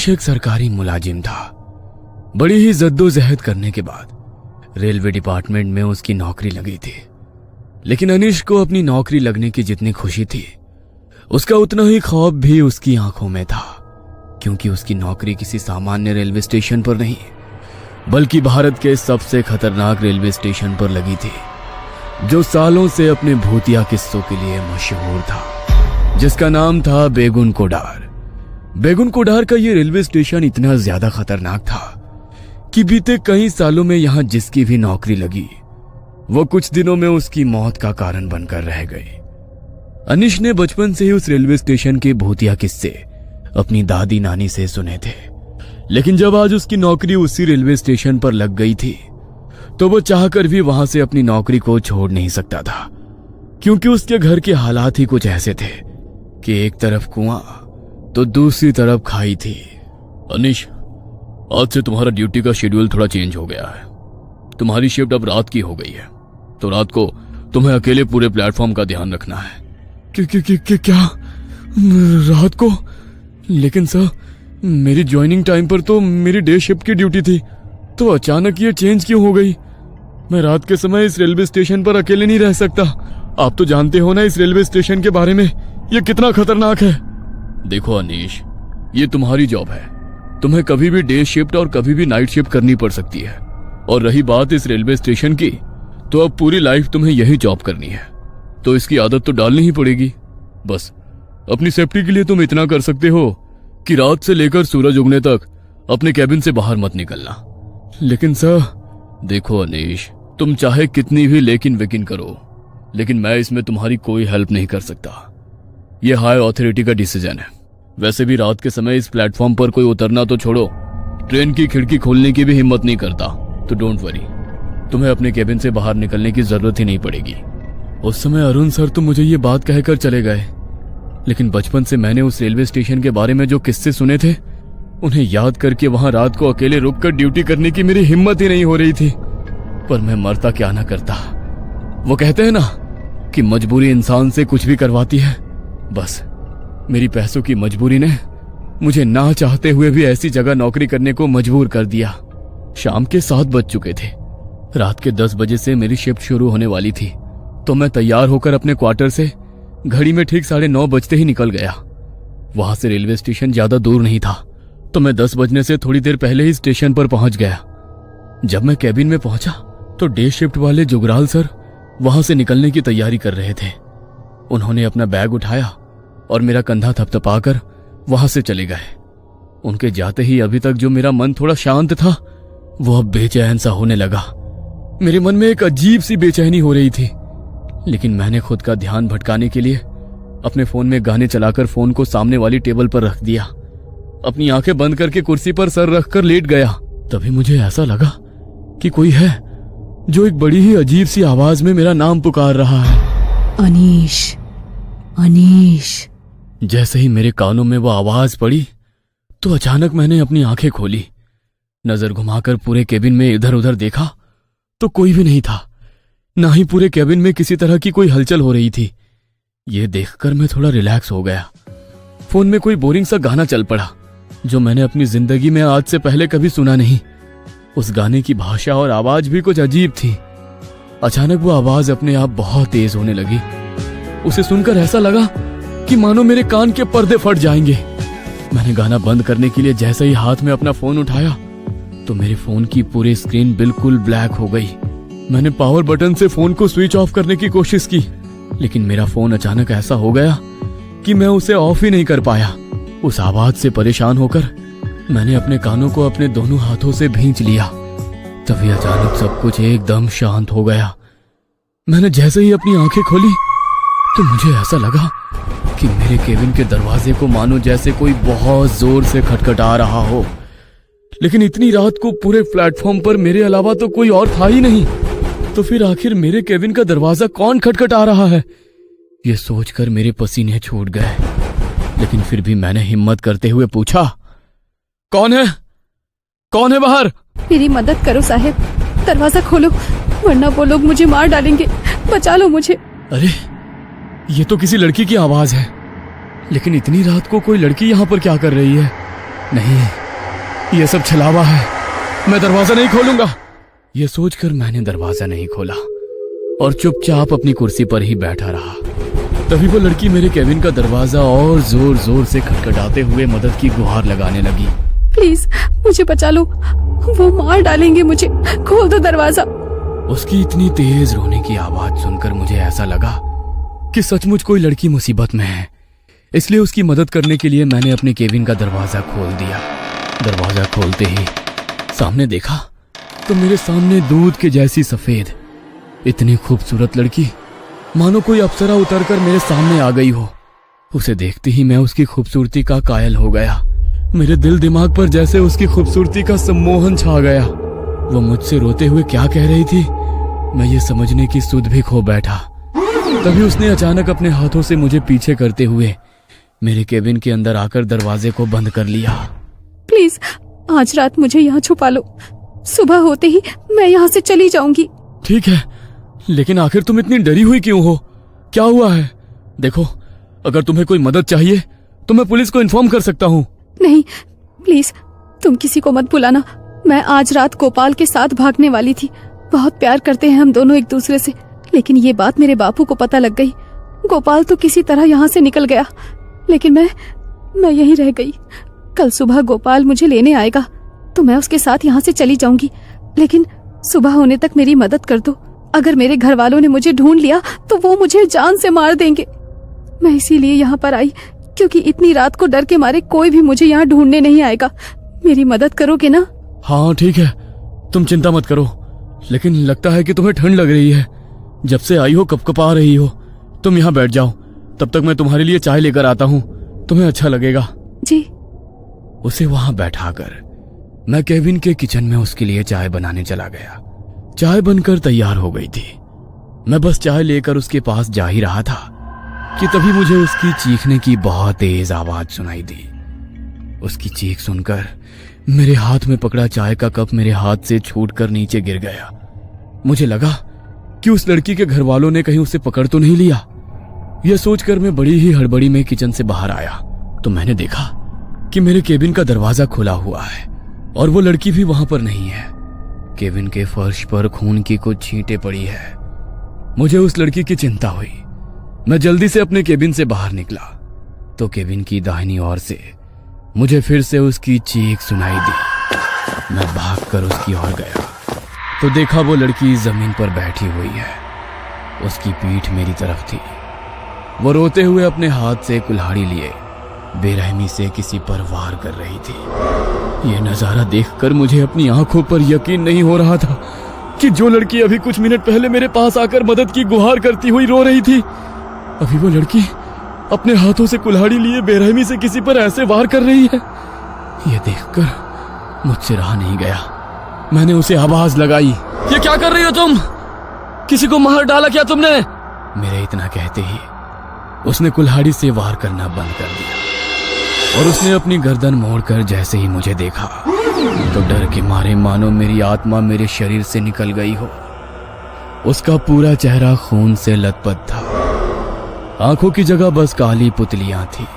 अनीश एक सरकारी मुलाजिम था। बड़ी ही जद्दोजहद करने के बाद रेलवे डिपार्टमेंट में उसकी नौकरी लगी थी। लेकिन अनीश को अपनी नौकरी लगने की जितनी खुशी थी, उसका उतना ही खौफ भी उसकी आंखों में था, क्योंकि उसकी नौकरी किसी सामान्य रेलवे स्टेशन पर नहीं, बल्कि भारत के सबसे खतरनाक रेलवे स्टेशन पर लगी थी, जो सालों से अपने भूतिया किस्सों के लिए मशहूर था, जिसका नाम था बेगुन कोडार। बेगुन कोडार का ये रेलवे स्टेशन इतना ज्यादा खतरनाक था कि बीते कई सालों में यहां जिसकी भी नौकरी लगी, वो कुछ दिनों में उसकी मौत का कारण बनकर रह गई। अनीश ने बचपन से ही उस रेलवे स्टेशन के भूतिया किस्से अपनी दादी नानी से सुने थे, लेकिन जब आज उसकी नौकरी उसी रेलवे स्टेशन पर लग गई थी, तो वो चाहकर भी वहां से अपनी नौकरी को छोड़ नहीं सकता था, क्योंकि उसके घर के हालात ही कुछ ऐसे थे कि एक तरफ कुआं तो दूसरी तरफ खाई थी। अनीश, आज से तुम्हारा ड्यूटी का शेड्यूल थोड़ा चेंज हो गया है। तुम्हारी शिफ्ट अब रात की हो गई है, तो रात को तुम्हें अकेले पूरे प्लेटफॉर्म का ध्यान रखना है। क्या रात को? लेकिन सर, मेरी ज्वाइनिंग टाइम पर तो मेरी डे शिफ्ट की ड्यूटी थी, तो अचानक ये चेंज क्यों हो गई? मैं रात के समय इस रेलवे स्टेशन पर अकेले नहीं रह सकता। आप तो जानते हो ना इस रेलवे स्टेशन के बारे में, ये कितना खतरनाक है। देखो अनीश, ये तुम्हारी जॉब है, तुम्हें कभी भी डे शिफ्ट और कभी भी नाइट शिफ्ट करनी पड़ सकती है। और रही बात इस रेलवे स्टेशन की, तो अब पूरी लाइफ तुम्हें यही जॉब करनी है, तो इसकी आदत तो डालनी ही पड़ेगी। बस अपनी सेफ्टी के लिए तुम इतना कर सकते हो कि रात से लेकर सूरज उगने तक अपने कैबिन से बाहर मत निकलना। लेकिन सर, देखो अनीश, तुम चाहे कितनी भी लेकिन वेकिन करो, लेकिन मैं इसमें तुम्हारी कोई हेल्प नहीं कर सकता। यह हाई अथॉरिटी का डिसीजन है। वैसे भी रात के समय इस प्लेटफॉर्म पर कोई उतरना तो छोड़ो, ट्रेन की खिड़की खोलने की भी हिम्मत नहीं करता, तो डोंट वरी, तुम्हें अपने कैबिन से बाहर निकलने की जरूरत ही नहीं पड़ेगी। उस समय अरुण सर तो मुझे ये बात कहकर चले गए, लेकिन बचपन से मैंने उस रेलवे स्टेशन के बारे में जो किस्से सुने थे, उन्हें याद करके वहां रात को अकेले रुककर ड्यूटी करने की मेरी हिम्मत ही नहीं हो रही थी। पर मैं मरता क्या ना करता। वो कहते हैं ना कि मजबूरी इंसान से कुछ भी करवाती है। बस मेरी पैसों की मजबूरी ने मुझे ना चाहते हुए भी ऐसी जगह नौकरी करने को मजबूर कर दिया। शाम के 7 बज चुके थे। रात के 10 बजे से मेरी शिफ्ट शुरू होने वाली थी, तो मैं तैयार होकर अपने क्वार्टर से घड़ी में ठीक 9:30 बजते ही निकल गया। वहां से रेलवे स्टेशन ज्यादा दूर नहीं था, तो मैं 10 बजने से थोड़ी देर पहले ही स्टेशन पर पहुंच गया। जब मैं कैबिन में पहुंचा तो डे शिफ्ट वाले जुगराल सर वहां से निकलने की तैयारी कर रहे थे। उन्होंने अपना बैग उठाया और मेरा कंधा थपथपाकर वहां से चले गए। उनके जाते ही अभी तक जो मेरा मन थोड़ा शांत था, वो अब बेचैन सा होने लगा। मेरे मन में एक अजीब सी बेचैनी हो रही थी, लेकिन मैंने खुद का ध्यान भटकाने के लिए अपने फोन में गाने चलाकर फोन को सामने वाली टेबल पर रख दिया। अपनी आंखें बंद करके कुर्सी पर सर रखकर लेट गया। तभी मुझे ऐसा लगा कि कोई है जो एक बड़ी ही अजीब सी आवाज में मेरा नाम पुकार रहा है, अनीश, अनीश। जैसे ही मेरे कानों में वो आवाज पड़ी, तो अचानक मैंने अपनी आंखें खोली। नजर घुमाकर पूरे केबिन में इधर उधर देखा तो कोई भी नहीं था, ना ही पूरे केबिन में किसी तरह की कोई हलचल हो रही थी। ये देखकर मैं थोड़ा रिलैक्स हो गया। फोन में कोई बोरिंग सा गाना चल पड़ा, जो मैंने अपनी जिंदगी में आज से पहले कभी सुना नहीं। उस गाने की भाषा और आवाज भी कुछ अजीब थी। अचानक वो आवाज अपने आप बहुत तेज होने लगी। उसे सुनकर ऐसा लगा कि मानो मेरे कान के पर्दे फट जाएंगे। मैंने गाना बंद करने के लिए जैसे ही हाथ में अपना फोन उठाया, तो मेरे फोन की पूरी स्क्रीन बिल्कुल ब्लैक हो गई। मैंने पावर बटन से फोन को स्विच ऑफ करने की कोशिश की, लेकिन मेरा फोन अचानक ऐसा हो गया कि मैं उसे ऑफ ही नहीं कर पाया। उस आवाज से परेशान होकर मैंने अपने कानों को अपने दोनों हाथों से भींच लिया। तभी अचानक सब कुछ एकदम शांत हो गया। मैंने जैसे ही अपनी आंखें खोली, तो मुझे ऐसा लगा कि मेरे केबिन के दरवाजे को मानो जैसे कोई बहुत जोर से खटखटा रहा हो। लेकिन इतनी रात को पूरे प्लेटफॉर्म पर मेरे अलावा तो कोई और था ही नहीं। तो फिर आखिर मेरे केबिन का दरवाजा कौन खटखटा रहा है? ये सोचकर मेरे पसीने छूट गए, लेकिन फिर भी मैंने हिम्मत करते हुए पूछा, कौन है? कौन है बाहर? मेरी मदद करो साहब, दरवाजा खोलो, वरना वो लोग मुझे मार डालेंगे। बचा लो मुझे। अरे, ये तो किसी लड़की की आवाज है। लेकिन इतनी रात को कोई लड़की यहाँ पर क्या कर रही है? नहीं, ये सब छलावा है, मैं दरवाजा नहीं खोलूंगा। यह सोचकर मैंने दरवाजा नहीं खोला और चुपचाप अपनी कुर्सी पर ही बैठा रहा। तभी वो लड़की मेरे केबिन का दरवाजा और जोर जोर से खटखटाते हुए मदद की गुहार लगाने लगी। प्लीज मुझे बचा लो, वो मार डालेंगे मुझे, खोल दो दरवाजा। उसकी इतनी तेज रोने की आवाज सुनकर मुझे ऐसा लगा कि सचमुच कोई लड़की मुसीबत में है। इसलिए उसकी मदद करने के लिए मैंने अपने केबिन का दरवाजा खोल दिया। दरवाजा खोलते ही सामने देखा तो मेरे सामने दूध के जैसी सफेद इतनी खूबसूरत लड़की, मानो कोई अप्सरा उतरकर मेरे सामने आ गई हो। उसे देखते ही मैं उसकी खूबसूरती का कायल हो गया। मेरे दिल दिमाग पर जैसे उसकी खूबसूरती का सम्मोहन छा गया। वो मुझसे रोते हुए क्या कह रही थी, मैं ये समझने की सुध भी खो बैठा। तभी उसने अचानक अपने हाथों से मुझे पीछे करते हुए मेरे केबिन के अंदर आकर दरवाजे को बंद कर लिया। प्लीज आज रात मुझे यहाँ छुपा लो, सुबह होते ही मैं यहाँ से चली जाऊंगी। ठीक है, लेकिन आखिर तुम इतनी डरी हुई क्यों हो? क्या हुआ है? देखो, अगर तुम्हें कोई मदद चाहिए तो मैं पुलिस को इन्फॉर्म कर सकता हूँ। नहीं प्लीज, तुम किसी को मत बुलाना। मैं आज रात गोपाल के साथ भागने वाली थी। बहुत प्यार करते हैं हम दोनों एक दूसरे से, लेकिन ये बात मेरे बापू को पता लग गई। गोपाल तो किसी तरह यहाँ से निकल गया, लेकिन मैं यहीं रह गई। कल सुबह गोपाल मुझे लेने आएगा तो मैं उसके साथ यहाँ से चली जाऊंगी, लेकिन सुबह होने तक मेरी मदद कर दो। अगर मेरे घर वालों ने मुझे ढूंढ लिया तो वो मुझे जान से मार देंगे। मैं इसीलिए यहाँ पर आई, क्योंकि इतनी रात को डर के मारे कोई भी मुझे यहाँ ढूंढने नहीं आएगा। मेरी मदद करोगे ना? हाँ ठीक है, तुम चिंता मत करो, लेकिन लगता है कि तुम्हें ठंड लग रही है। जब से आई हो कपकपा रही हो। तुम यहाँ बैठ जाओ, तब तक मैं तुम्हारे लिए चाय लेकर आता हूँ, तुम्हें अच्छा लगेगा। जी। उसे वहां बैठाकर मैं केबिन के किचन में उसके लिए चाय बनाने चला गया। चाय बनकर तैयार हो गई थी। मैं बस चाय लेकर उसके पास जा ही रहा था कि तभी मुझे उसकी चीखने की बहुत तेज आवाज सुनाई दी। उसकी चीख सुनकर मेरे हाथ में पकड़ा चाय का कप मेरे हाथ से छूटकर नीचे गिर गया। मुझे लगा कि उस लड़की के घर वालों ने कहीं उसे पकड़ तो नहीं लिया। यह सोचकर मैं बड़ी ही हड़बड़ी में किचन से बाहर आया तो मैंने देखा कि मेरे केबिन का दरवाजा खुला हुआ है और वो लड़की भी वहां पर नहीं है। केबिन के फर्श पर खून की कुछ छींटें पड़ी है। मुझे उस लड़की की चिंता हुई। मैं जल्दी से अपने केबिन से बाहर निकला तो केबिन की दाहिनी ओर से मुझे फिर से उसकी चीख सुनाई दी। मैं भागकर उसकी ओर गया तो देखा वो लड़की जमीन पर बैठी हुई है। उसकी पीठ मेरी तरफ थी। वो रोते हुए अपने हाथ से कुल्हाड़ी लिए बेरहमी से किसी पर वार कर रही थी। यह नजारा देखकर मुझे अपनी आंखों पर यकीन नहीं हो रहा था कि जो लड़की अभी कुछ मिनट पहले मेरे पास आकर मदद की गुहार करती हुई रो रही थी, अभी वो लड़की अपने हाथों से कुल्हाड़ी लिए बेरहमी से किसी पर ऐसे वार कर रही है। यह देखकर मुझसे रहा नहीं गया। मैंने उसे आवाज लगाई, ये क्या कर रही हो तुम? किसी को मार डाला क्या तुमने? मेरे इतना कहते ही उसने कुल्हाड़ी से वार करना बंद कर दिया और उसने अपनी गर्दन मोड़कर जैसे ही मुझे देखा तो डर के मारे मानो मेरी आत्मा मेरे शरीर से निकल गई हो। उसका पूरा चेहरा खून से लथपथ था। आंखों की जगह बस काली पुतलियां थी।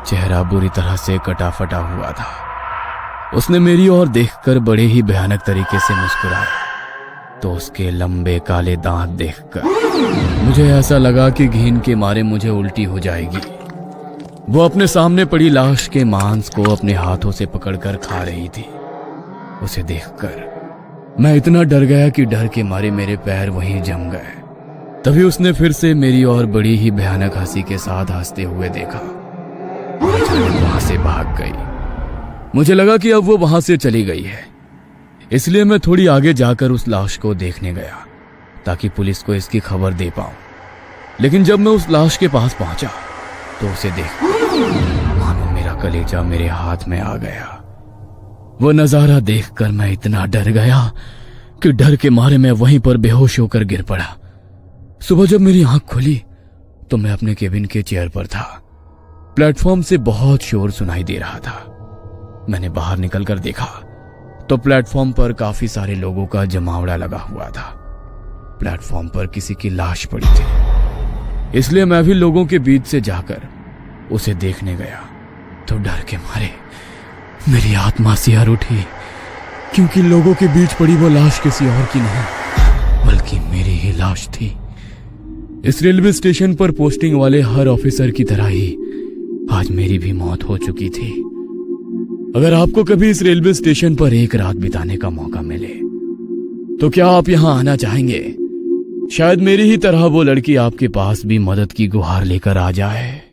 चेहरा बुरी तरह से कटा फटा हुआ था। उसने मेरी ओर देखकर बड़े ही भयानक तरीके से मुस्कुराया तो उसके लंबे काले दांत देखकर मुझे ऐसा लगा कि घिन के मारे मुझे उल्टी हो जाएगी। वो अपने सामने पड़ी लाश के मांस को अपने हाथों से पकड़कर खा रही थी। उसे देखकर मैं इतना डर गया कि डर के मारे मेरे पैर वहीं जम गए। तभी उसने फिर से मेरी ओर बड़ी ही भयानक हंसी के साथ हंसते हुए देखा और अचानक वहां से भाग गई। मुझे लगा कि अब वो वहां से चली गई है, इसलिए मैं थोड़ी आगे जाकर उस लाश को देखने गया ताकि पुलिस को इसकी खबर दे पाऊं। लेकिन जब मैं उस लाश के पास पहुंचा तो उसे देख मानो मेरा कलेजा मेरे हाथ में आ गया। वो नजारा देखकर मैं इतना डर गया कि डर के मारे मैं वहीं पर बेहोश होकर गिर पड़ा। सुबह जब मेरी आंख खुली तो मैं अपने केबिन के चेयर पर था। प्लेटफॉर्म से बहुत शोर सुनाई दे रहा था। मैंने बाहर निकलकर देखा तो प्लेटफॉर्म पर काफी सारे लोगों का जमावड़ा लगा हुआ था। प्लेटफॉर्म पर किसी की लाश पड़ी थी, इसलिए मैं भी लोगों के बीच से जाकर उसे देखने गया तो डर के मारे मेरी आत्मा सिहर उठी, क्योंकि लोगों के बीच पड़ी वो लाश किसी और की नहीं बल्कि मेरी ही लाश थी। इस रेलवे स्टेशन पर पोस्टिंग वाले हर ऑफिसर की तरह ही आज मेरी भी मौत हो चुकी थी। अगर आपको कभी इस रेलवे स्टेशन पर एक रात बिताने का मौका मिले तो क्या आप यहां आना चाहेंगे? शायद मेरी ही तरह वो लड़की आपके पास भी मदद की गुहार लेकर आ जाए।